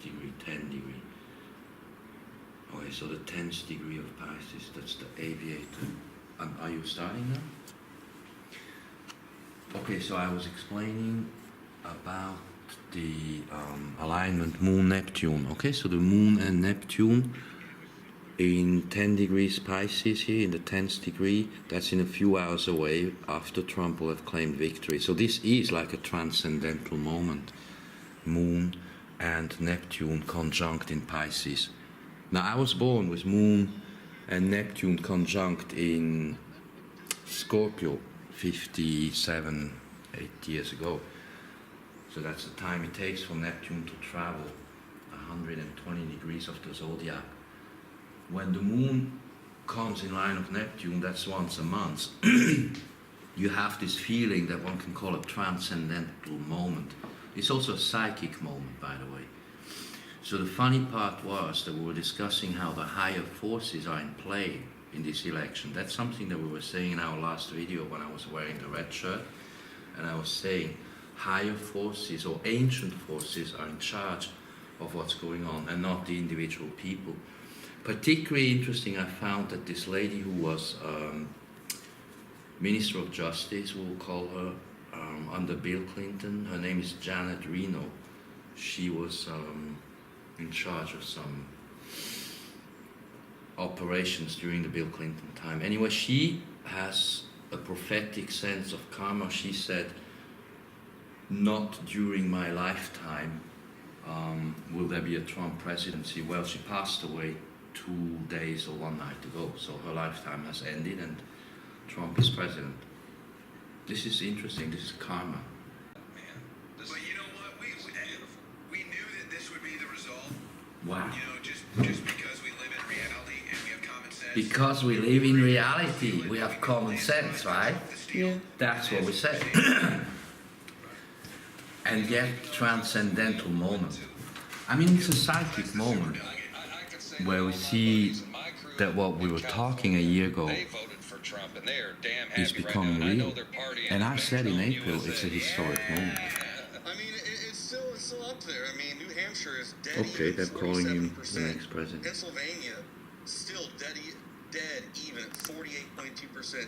degree, 10 degree. Okay, so the 10th degree of Pisces, that's the aviator. Are you starting now? Okay, so I was explaining about the alignment Moon-Neptune. Okay, so the Moon and Neptune in 10 degrees Pisces here, in the 10th degree, that's in a few hours away after Trump will have claimed victory. So this is like a transcendental moment. Moon and Neptune conjunct in Pisces. Now I was born with Moon and Neptune conjunct in Scorpio 57, 8 years ago. So that's the time it takes for Neptune to travel 120 degrees of the zodiac. When the Moon comes in line of Neptune, that's once a month. You have this feeling that one can call a transcendental moment. It's also a psychic moment, by the way. So the funny part was that we were discussing how the higher forces are in play in this election. That's something that we were saying in our last video when I was wearing the red shirt. And I was saying higher forces or ancient forces are in charge of what's going on and not the individual people. Particularly interesting, I found that this lady who was Minister of Justice, we'll call her, under Bill Clinton, her name is Janet Reno. She was in charge of some operations during the Bill Clinton time. Anyway, she has a prophetic sense of karma. She said, not during my lifetime will there be a Trump presidency. Well, she passed away 2 days or 1 night ago, so her lifetime has ended and Trump is president. This is interesting, this is karma. But you know what, we knew that this would be the result. Wow. You know, just because we live in reality and we have common sense. Because we live in reality, we have common sense, right? Yeah. That's what we say. And yet, transcendental moment. I mean, it's a psychic moment where we see that what we were talking a year ago is becoming real. And I said in April, it's a historic moment. I mean, it's still up there. I mean, New Hampshire is dead. Okay, they're calling him the next president. Pennsylvania still dead even at 48.2%.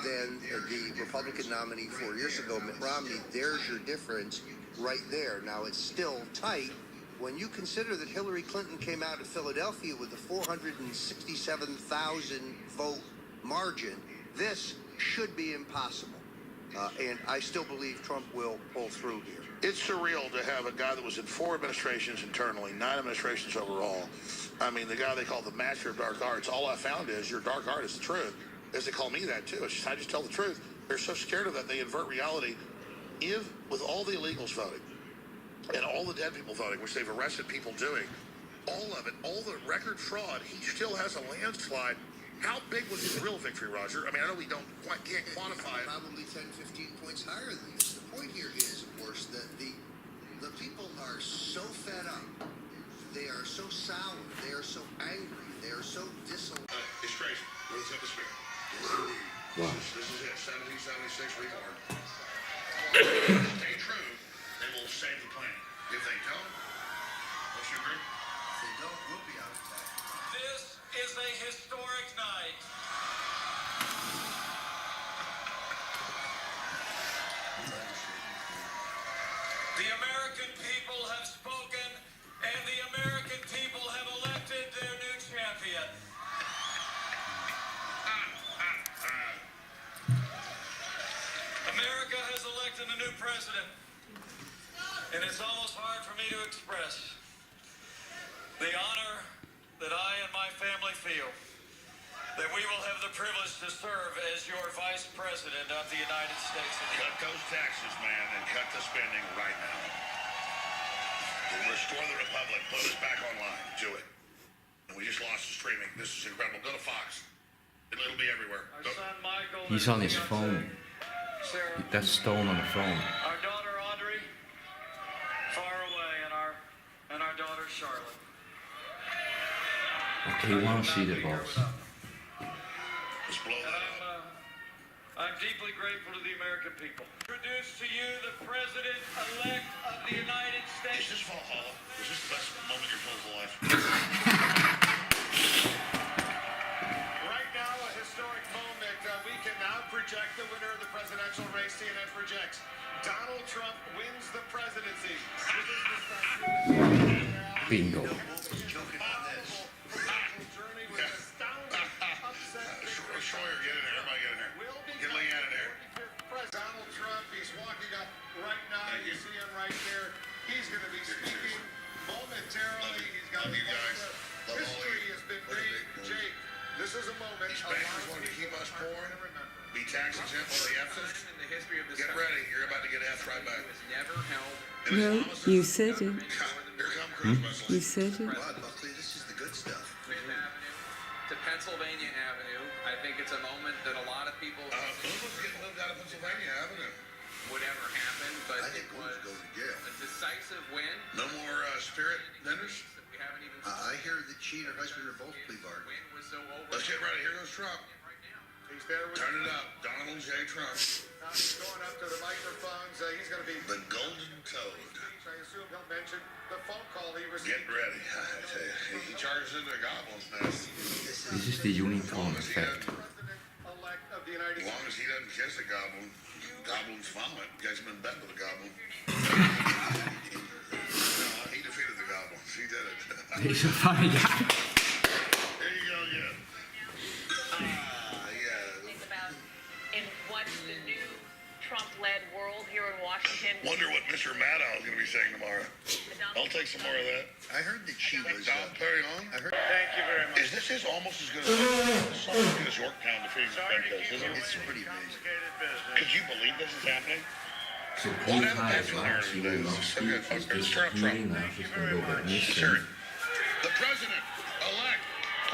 Than the Republican nominee 4 years ago, Mitt Romney. There's your difference right there. Now, it's still tight when you consider that Hillary Clinton came out of Philadelphia with a 467,000 vote margin. This should be impossible. And I still believe Trump will pull through here. It's surreal to have a guy that was in 4 administrations internally, 9 administrations overall. I mean, the guy they call the master of dark arts. All I found is your dark art is the truth. As they call me that too. I just tell the truth. They're so scared of that they invert reality. With all the illegals voting and all the dead people voting, which they've arrested people doing, all of it, all the record fraud, he still has a landslide. How big was his real victory, Roger? I mean, I know we can't quantify it. Probably 10, 15 points higher than this. The point here is, of course, that the people are so fed up. They are so sour. They are so angry. They are so disallowed. It's crazy. What's up the spirit? Wow. This is it. 1776 reborn. Stay true. They will save the planet. If they don't, don't you agree? If they don't, we'll be out of time. This is a historic night. The American people have spoken, and the American people have elected their new champion. America has elected a new president, and it's almost hard for me to express the honor that I and my family feel that we will have the privilege to serve as your vice president of the United States of Cut those taxes, man, and cut the spending right now. Restore the republic. Put us back online. Do it. And we just lost the streaming. This is incredible. Go to Fox. It'll be everywhere. Our son Michael. He's on his phone. Sarah. That's Stone on the phone. Our daughter Audrey, far away, and our daughter Charlotte. Okay, you want to see the boss. Let's blow And that up. I'm I'm deeply grateful to the American people. Introduce to you the President-elect of the United Is States. this Valhalla? Was this the best moment of your political life? Right now, a historic moment. We can now project the winner of the presidential race. CNN projects Donald Trump wins the presidency. Bingo. Joking on this. Journey with astounding upset victory. Schroyer, get in there. Everybody get in there. Will Get Leanne in there. Donald Trump, he's walking up right now. Thank You you. see him right there. He's going to be speaking momentarily. He's got Love you guys. Love all of history you. has been What a made. big move. Jake, this is a moment. These a lot bankers of want to keep people us are poor. gonna remember. Be tax exempt while they F us. In the history of this Get country, ready. You're about to get F right back. was never held. And No, Islamists- you said it. Here come cruise missiles. You said it. Wow, Buckley, this is the good stuff. Fifth Avenue to Pennsylvania Avenue. I think it's a moment that a lot of people Boomer's getting moved out of Pennsylvania Avenue. would ever happen, but I think it Boomer's was going to jail. a decisive win. No more spirit vendors. That we haven't even I hear that she and her husband are both plea bargained. win was so over. Let's get ready. Here goes Trump. right now. He's there with Turn it up. Donald J. Trump. He's going up to the microphones. He's going to be. The Golden Toad. I assume he'll mention the phone call he Get received. ready. I tell you, he charges into a goblin's nest. This is the unicorn effect. President-elect of the United As long as States. he doesn't kiss a goblin, goblins vomit. Gets him in bed with a goblin. No, he defeated the goblins. He did it. He's a funny guy. There you go again. Yeah. Think about in what's the new Trump-led world here in Washington. Wonder what Mr. Maddow is going to be saying tomorrow. I'll take some more of that. I heard that she was. Dom Perignon? I heard. Thank you very much. Is this his almost as good as Yorktown defeating Spence, isn't it? It's pretty amazing. Could you believe this is happening? So What Queen happened High's there she today? will not So speak. good. She's Let's turn up disappearing Trump. now. She's going to go back Sure. missing. The president-elect,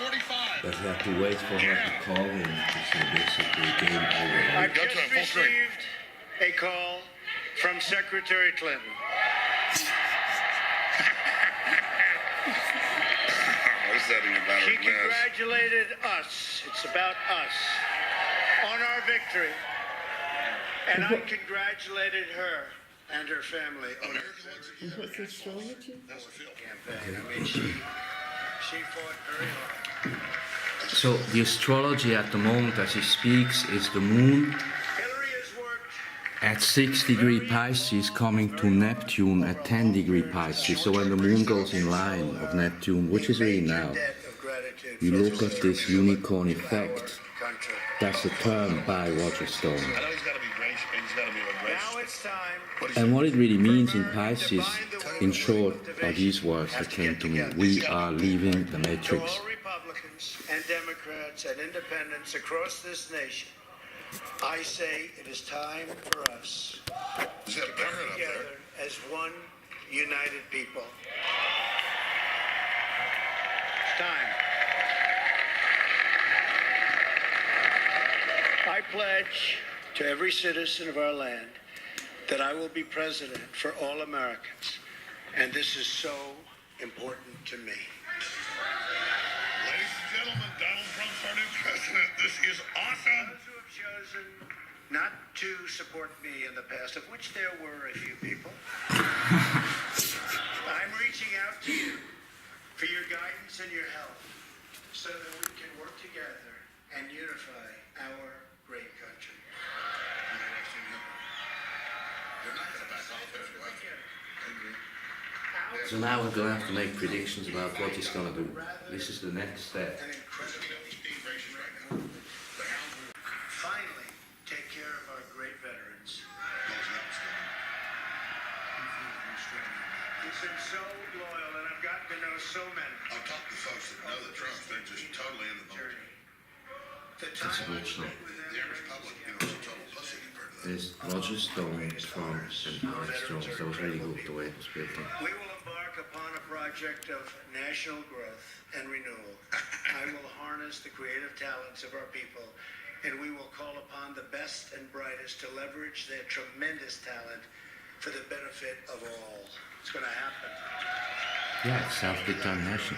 45. But we have to wait for her to call him to say basically game over. I've Go to just him, full screen. received a call from Secretary Clinton. What's that even about? She congratulated us. It's about us on our victory. And I congratulated her and her family on her What's astrology? That's a feel. campaign. I mean, she fought very hard. So the astrology at the moment as he speaks is the moon Hillary has worked at 6 degree Pisces coming to Neptune at 10 degree Pisces. So when the moon goes in line of Neptune, which is really now, you look at this unicorn effect. country. That's a term by Roger Stone. I know he's got to be gracious. He's got to be like Now gracious. it's time. And what it really means in Pisces, in short, are these words that came to me. We are leaving the To matrix. all Republicans and Democrats and independents across this nation, I say it is time for us He's to got a come parrot up there. together as one united people. It's time. I pledge to every citizen of our land that I will be president for all Americans, and this is so important to me. Ladies and gentlemen, Donald Trump's our new president. This is awesome. Those who have chosen not to support me in the past, of which there were a few people, I'm reaching out to you for your guidance and your help so that we can work together and unify our great country. They're not going to back off anyway. So now we're going to have to make predictions about what he's going to do. This is the next step. An incredibly He's being gracious right now. The hounds are finally take care of our great veterans. He's been so loyal, and I've gotten to know so many. I've talked to folks that know the Trumps. They're just totally in the moment. Journey. The That's time I emotional. spent with them The average public, you know, is a total pussy compared to that. There's Roger Stone, Trump, and Astro. That was really good the way it was built in. We will embark upon a project of national growth and renewal. I will harness the creative talents of our people, and we will call upon the best and brightest to leverage their tremendous talent for the benefit of all. It's going to happen. Yeah, it's self-determination.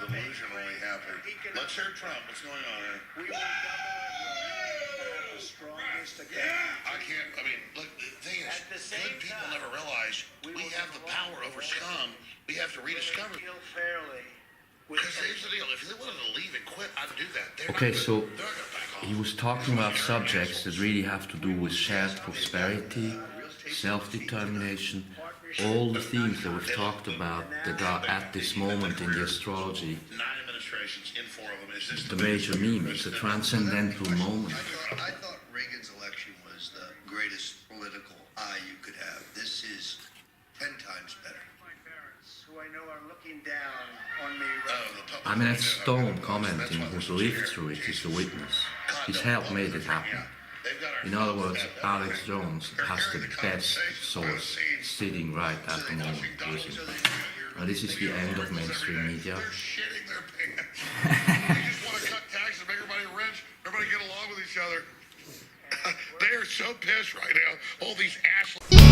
Delusionally happy. Let's hear Trump. What's going on here? We will double our growth, the strongest Christ a I can't, I mean, look, the thing is, At the same good people time, never realize we we will have the get power along over with scum. We have to rediscover. Deal fairly with Because here's the deal, if they wanted to leave and quit, I'd do that. They're Okay, not so gonna, they're not gonna back off. he was talking about subjects that really have to do with shared prosperity, self-determination, all the themes that we've talked about that are at this moment in the astrology. 9 administrations in 4 of them. Is this The major meme, it's a transcendental moment. I thought Reagan's election was the greatest political eye you could have. This is 10 times better. my parents, who I know are looking down on me Oh, right the public- I mean, that's Stone commenting, who's lived through it, is the witness. His help made it happen. They've got our In other words, Alex Jones has the best source sitting right at the moment with him. Now, this is the end of mainstream media. They're shitting their pants. They just want to cut taxes, make everybody rich, everybody get along with each other. They are so pissed right now. All these assholes.